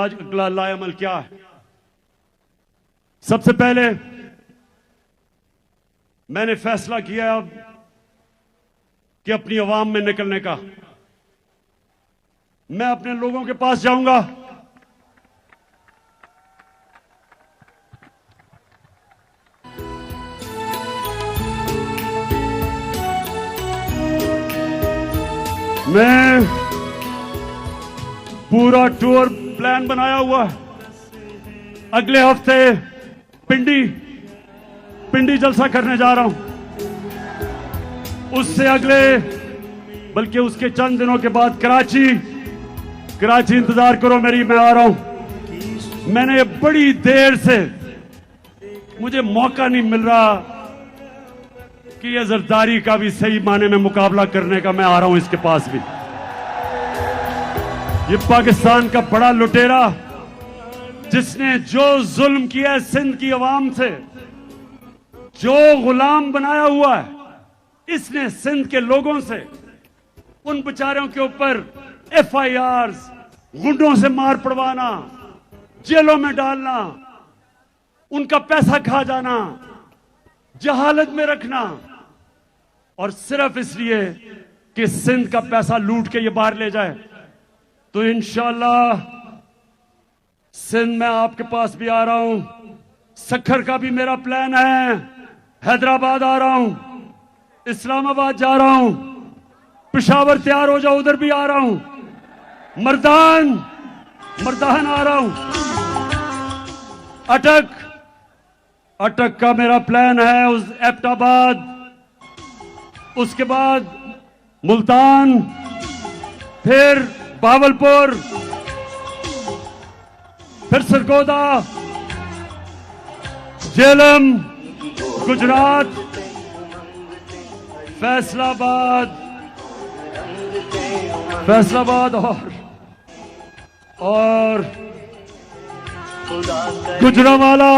आज अगला लाएमल क्या है। सबसे पहले मैंने फैसला किया अब कि अपनी आवाम में निकलने का। मैं अपने लोगों के पास जाऊंगा, मैं पूरा टूर प्लान बनाया हुआ है। अगले हफ्ते पिंडी जलसा करने जा रहा हूं, उससे अगले बल्कि उसके चंद दिनों के बाद कराची इंतजार करो मेरी, मैं आ रहा हूं। मैंने बड़ी देर से मुझे मौका नहीं मिल रहा कि ये जरदारी का भी सही माने में मुकाबला करने का। मैं आ रहा हूं इसके पास भी। ये पाकिस्तान का बड़ा लुटेरा जिसने जो जुल्म किया है सिंध की आवाम से, जो गुलाम बनाया हुआ है इसने सिंध के लोगों से, उन बेचारों के ऊपर FIRs, गुंडों से मार पड़वाना, जेलों में डालना, उनका पैसा खा जाना, जहालत में रखना, और सिर्फ इसलिए कि सिंध का पैसा लूट के ये बाहर ले जाए। तो इंशाअल्लाह सिंध में आपके पास भी आ रहा हूं। सखर का भी मेरा प्लान है। हैदराबाद आ रहा हूं, इस्लामाबाद जा रहा हूं, पेशावर तैयार हो जाओ, उधर भी आ रहा हूं, मर्दान आ रहा हूं। अटक का मेरा प्लान है, उस एबटाबाद, उसके बाद मुल्तान, फिर बावलपुर, फिर सरगोदा, झेलम, गुजरात, फैसलाबाद और गुजरावाला,